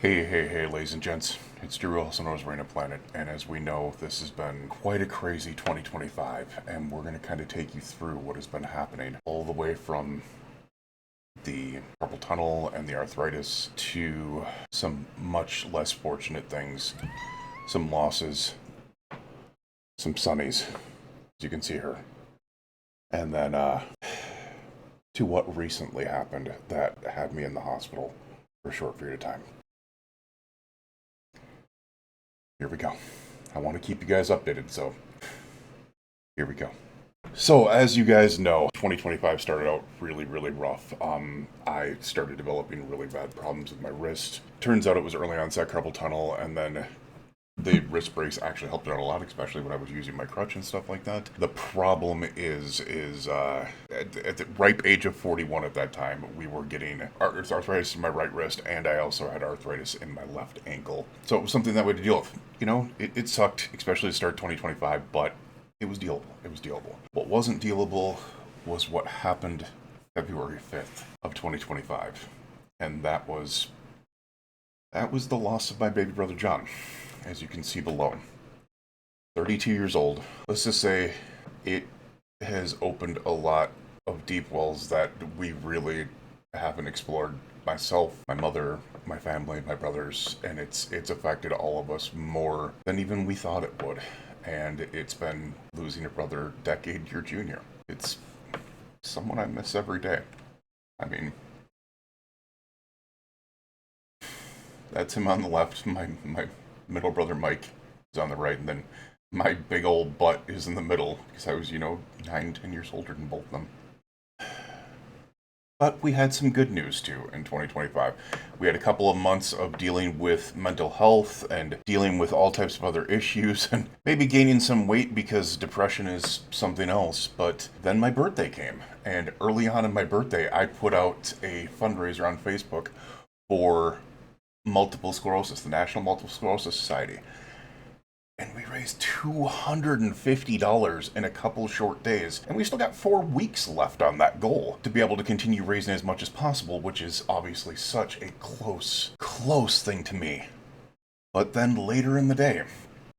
Hey, ladies and gents. It's Drew, also known as Heya Planet, and as we know, this has been quite a crazy 2025, and we're going to kind of take you through what has been happening, all the way from the carpal tunnel and the arthritis to some much less fortunate things, some losses, some sunnies, as you can see her, and then to what recently happened that had me in the hospital for a short period of time. Here we go. I want to keep you guys updated, so here we go. So, as you guys know, 2025 started out really rough. I started developing really bad problems with my wrist. Turns out it was early onset carpal tunnel, and then the wrist brace actually helped out a lot, especially when I was using my crutch and stuff like that. The problem is at the ripe age of 41 at that time, we were getting arthritis in my right wrist, and I also had arthritis in my left ankle. So it was something that we had to deal with. You know, it sucked, especially to start 2025, but it was dealable. It was dealable. What wasn't dealable was what happened February 5th of 2025, and that was the loss of my baby brother John, as you can see below. 32 years old. Let's just say it has opened a lot of deep wells that we really haven't explored. Myself, my mother, my family, my brothers, and it's affected all of us more than even we thought it would. And it's been losing a brother decade your junior. It's someone I miss every day. I mean, that's him on the left. My middle brother Mike is on the right, and then my big old butt is in the middle because I was, 9, 10 years older than both of them. But we had some good news too in 2025. We had a couple of months of dealing with mental health and dealing with all types of other issues and maybe gaining some weight because depression is something else. But then my birthday came, and early on in my birthday, I put out a fundraiser on Facebook for multiple sclerosis, the National Multiple Sclerosis Society. And we raised $250 in a couple short days. And we still got 4 weeks left on that goal to be able to continue raising as much as possible, which is obviously such a close thing to me. But then later in the day,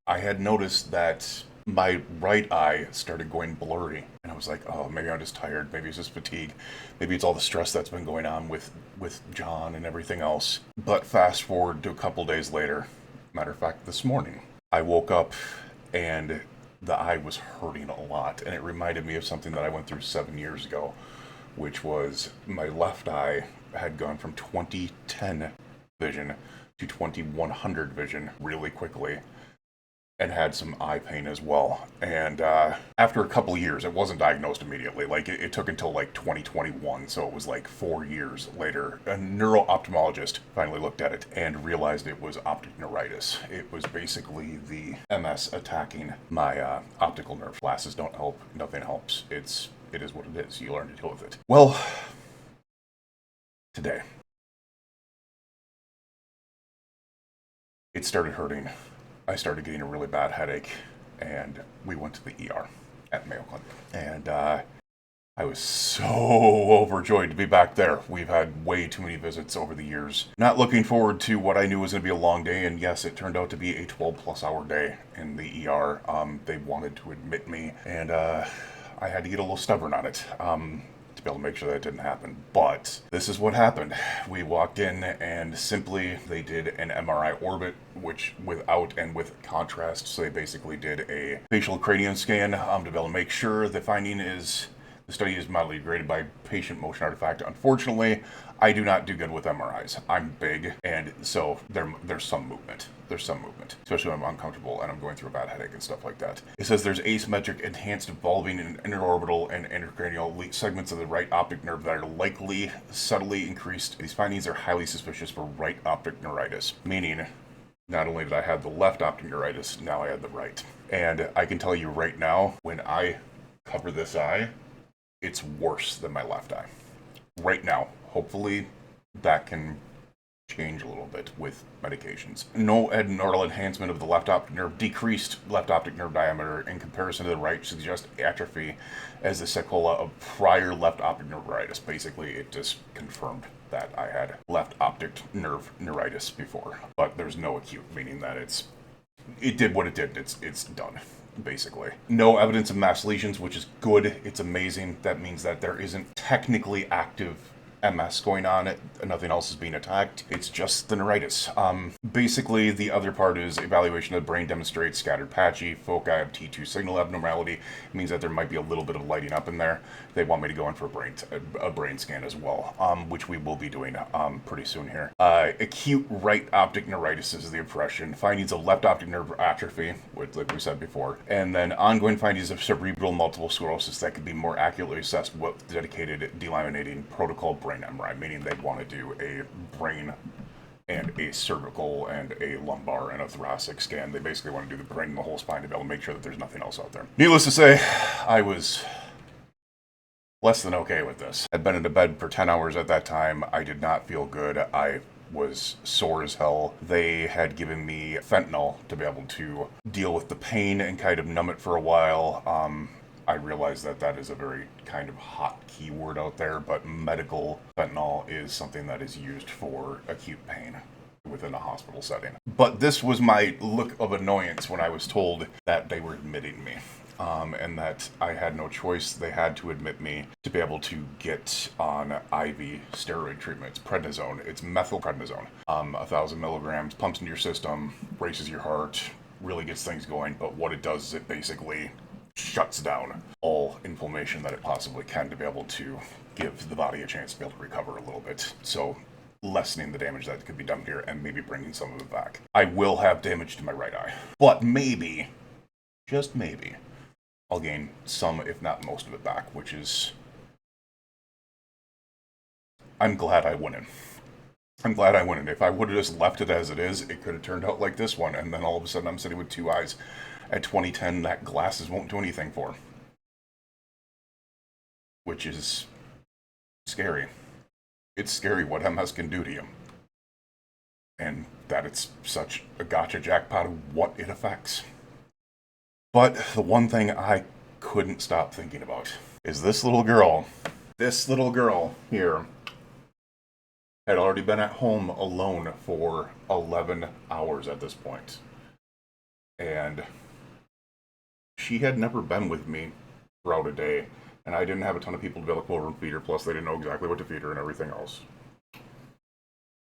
I had noticed that my right eye started going blurry. And I was like, oh, maybe I'm just tired. Maybe it's just fatigue. Maybe it's all the stress that's been going on with John and everything else. But fast forward to a couple days later, matter of fact, this morning, I woke up and the eye was hurting a lot. And it reminded me of something that I went through 7 years ago, which was my left eye had gone from 2010 vision to 2100 vision really quickly, and had some eye pain as well. And after a couple of years, it wasn't diagnosed immediately. Like, it took until like 2021, so it was like 4 years later. A neuro-ophthalmologist finally looked at it and realized it was optic neuritis. It was basically the MS attacking my optical nerve. Glasses don't help, nothing helps. It is what it is. You learn to deal with it. Well, today, it started hurting. I started getting a really bad headache, and we went to the ER at Mayo Clinic. And I was so overjoyed to be back there. We've had way too many visits over the years. Not looking forward to what I knew was going to be a long day, and yes, it turned out to be a 12-plus hour day in the ER. They wanted to admit me, and I had to get a little stubborn on it. To be able to make sure that didn't happen. But this is what happened. We walked in and simply they did an MRI orbit, which without and with contrast. So they basically did a facial cranium scan to be able to make sure the finding is the study is mildly degraded by patient motion artifact. Unfortunately, I do not do good with MRIs. I'm big, and so there's some movement. There's some movement, especially when I'm uncomfortable and I'm going through a bad headache and stuff like that. It says there's asymmetric enhanced involving in interorbital and intracranial segments of the right optic nerve that are likely subtly increased. These findings are highly suspicious for right optic neuritis, meaning not only did I have the left optic neuritis, now I had the right. And I can tell you right now, when I cover this eye, it's worse than my left eye. Right now, hopefully that can change a little bit with medications. No neural enhancement of the left optic nerve, decreased left optic nerve diameter in comparison to the right, suggests atrophy as the sequela of prior left optic neuritis. Basically, it just confirmed that I had left optic nerve neuritis before, but there's no acute, meaning that it did what it did. It's done, basically. No evidence of mass lesions, which is good. It's amazing. That means that there isn't technically active MS going on. Nothing else is being attacked. It's just the neuritis. Basically, the other part is evaluation of the brain demonstrates scattered patchy foci of T2 signal abnormality. It means that there might be a little bit of lighting up in there. They want me to go in for a brain scan as well, which we will be doing pretty soon here. Acute right optic neuritis is the impression. Findings of left optic nerve atrophy, which, like we said before, and then ongoing findings of cerebral multiple sclerosis that could be more accurately assessed with dedicated delaminating protocol brain MRI, meaning they want to do a brain and a cervical and a lumbar and a thoracic scan. They basically want to do the brain and the whole spine to be able to make sure that there's nothing else out there. Needless to say, I was less than okay with this. I'd been into bed for 10 hours at that time. I did not feel good. I was sore as hell. They had given me fentanyl to be able to deal with the pain and kind of numb it for a while. I realize that that is a very kind of hot keyword out there, but medical fentanyl is something that is used for acute pain within a hospital setting. But this was my look of annoyance when I was told that they were admitting me. And that I had no choice. They had to admit me to be able to get on IV steroid treatment. It's prednisone. It's methylprednisone. 1,000 milligrams, pumps into your system, races your heart, really gets things going. But what it does is it basically shuts down all inflammation that it possibly can to be able to give the body a chance to be able to recover a little bit. So lessening the damage that could be done here and maybe bringing some of it back. I will have damage to my right eye. But maybe, just maybe, I'll gain some, if not most of it back, which is... I'm glad I went in. I'm glad I went in. If I would have just left it as it is, it could have turned out like this one, and then all of a sudden I'm sitting with two eyes. At 2010, that glasses won't do anything for. Which is scary. It's scary what MS can do to you. And that it's such a gotcha jackpot of what it affects. But the one thing I couldn't stop thinking about is this little girl here had already been at home alone for 11 hours at this point. And she had never been with me throughout a day, and I didn't have a ton of people to be able to pull over and feed her, plus they didn't know exactly what to feed her and everything else.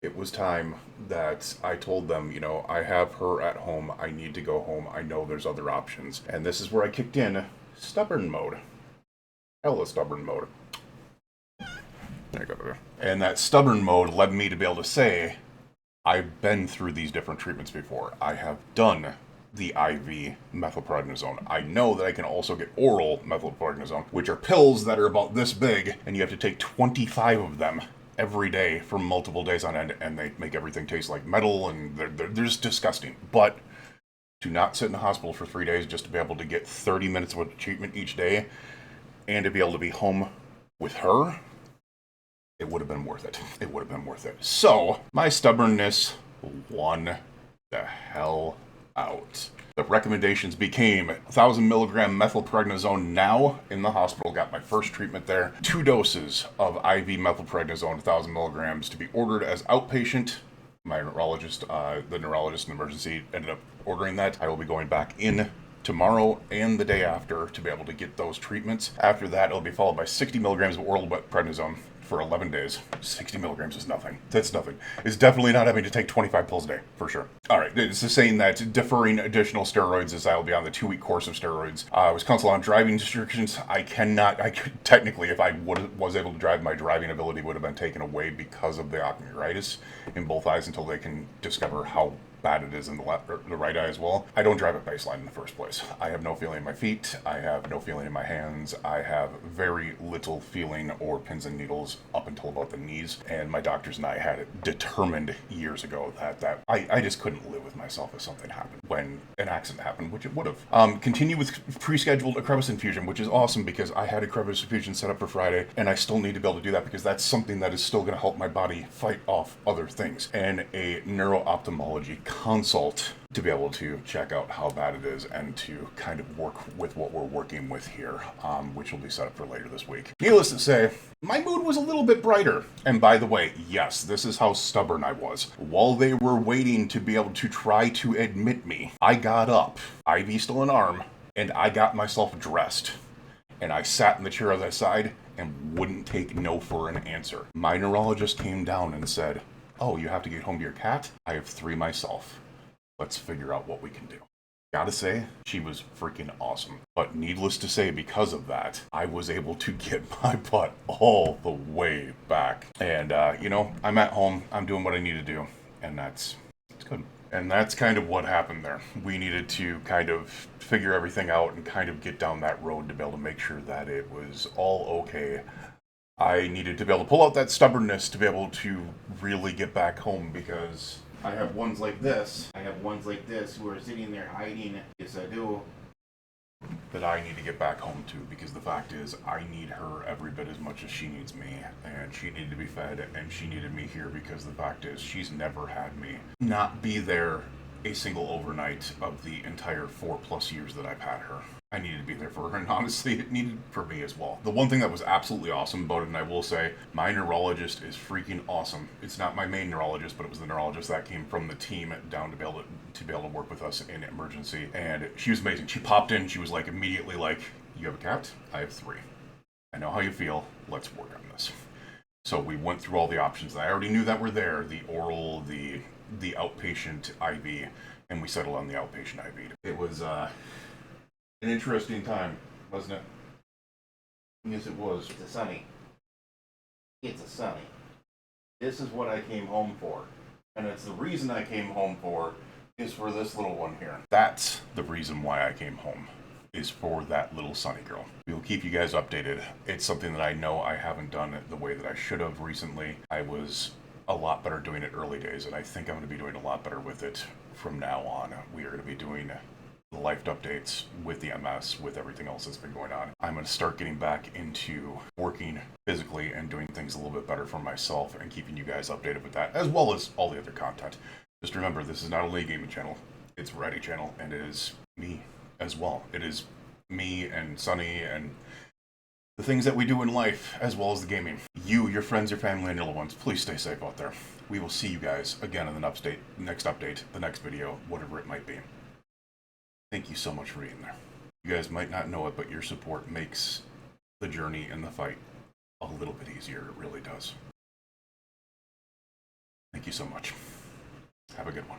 It was time that I told them, you know, I have her at home, I need to go home, I know there's other options. And this is where I kicked in stubborn mode. Hella stubborn mode. There you go. And that stubborn mode led me to be able to say, I've been through these different treatments before. I have done the IV methylprednisone. I know that I can also get oral methylprednisone, which are pills that are about this big, and you have to take 25 of them every day for multiple days on end, and they make everything taste like metal, and they're just disgusting. But to not sit in the hospital for 3 days just to be able to get 30 minutes of treatment each day, and to be able to be home with her, it would have been worth it. It would have been worth it. So, my stubbornness won the hell out. The recommendations became 1,000 milligram methylprednisone now in the hospital. Got my first treatment there. 2 doses of IV methylprednisone, 1,000 milligrams, to be ordered as outpatient. My neurologist, the neurologist in emergency, ended up ordering that. I will be going back in tomorrow and the day after to be able to get those treatments. After that, it'll be followed by 60 milligrams of oral prednisone for 11 days. 60 milligrams is nothing. That's nothing. It's definitely not having to take 25 pills a day, for sure. All right, it's just saying that deferring additional steroids as I will be on the 2-week course of steroids. I was counseled on driving restrictions. I could, technically, if I was able to drive, my driving ability would have been taken away because of the oculitis in both eyes until they can discover how bad it is in the left or the right eye as well. I don't drive at baseline in the first place. I have no feeling in my feet. I have no feeling in my hands. I have very little feeling or pins and needles up until about the knees. And my doctors and I had it determined years ago that I just couldn't live with myself if something happened when an accident happened, which it would have. Continue with pre-scheduled a crevice infusion, which is awesome because I had a crevice infusion set up for Friday, and I still need to be able to do that because that's something that is still going to help my body fight off other things. And a neuro-ophthalmology consult to be able to check out how bad it is and to kind of work with what we're working with here, which will be set up for later this week. Needless to say, my mood was a little bit brighter. And by the way, yes, this is how stubborn I was. While they were waiting to be able to try to admit me, I got up, IV still in arm, and I got myself dressed. And I sat in the chair as I side and wouldn't take no for an answer. My neurologist came down and said, "Oh, you have to get home to your cat? I have 3 myself. Let's figure out what we can do." Gotta say, she was freaking awesome. But needless to say, because of that, I was able to get my butt all the way back. And, I'm at home, I'm doing what I need to do, and it's good. And that's kind of what happened there. We needed to kind of figure everything out and kind of get down that road to be able to make sure that it was all okay. I needed to be able to pull out that stubbornness to be able to really get back home, because I have ones like this. I have ones like this who are sitting there hiding. Yes, I do. That I need to get back home to, because the fact is, I need her every bit as much as she needs me, and she needed to be fed, and she needed me here, because the fact is, she's never had me not be there a single overnight of the entire 4+ years that I've had her. I needed to be there for her, and honestly, it needed for me as well. The one thing that was absolutely awesome about it, and I will say, my neurologist is freaking awesome. It's not my main neurologist, but it was the neurologist that came from the team down to be able to work with us in emergency, and she was amazing. She popped in, she was like immediately like, "You have a cat? I have 3. I know how you feel. Let's work on this." So we went through all the options that I already knew that were there: the oral, the outpatient IV, and we settled on the outpatient IV. It was an interesting time, wasn't it? Yes, it was. It's a sunny. It's a sunny. This is what I came home for. And it's the reason I came home for is for this little one here. That's the reason why I came home, is for that little sunny girl. We'll keep you guys updated. It's something that I know I haven't done it the way that I should have recently. I was a lot better doing it early days, and I think I'm going to be doing a lot better with it from now on. We are going to be doing the life updates with the MS, with everything else that's been going on. I'm going to start getting back into working physically and doing things a little bit better for myself and keeping you guys updated with that, as well as all the other content. Just remember, this is not only a gaming channel, it's a variety channel, and it is me as well. It is me and Sunny and the things that we do in life, as well as the gaming. You, your friends, your family, and your loved ones, please stay safe out there. We will see you guys again in the next update, the next video, whatever it might be. Thank you so much for being there. You guys might not know it, but your support makes the journey and the fight a little bit easier. It really does. Thank you so much. Have a good one.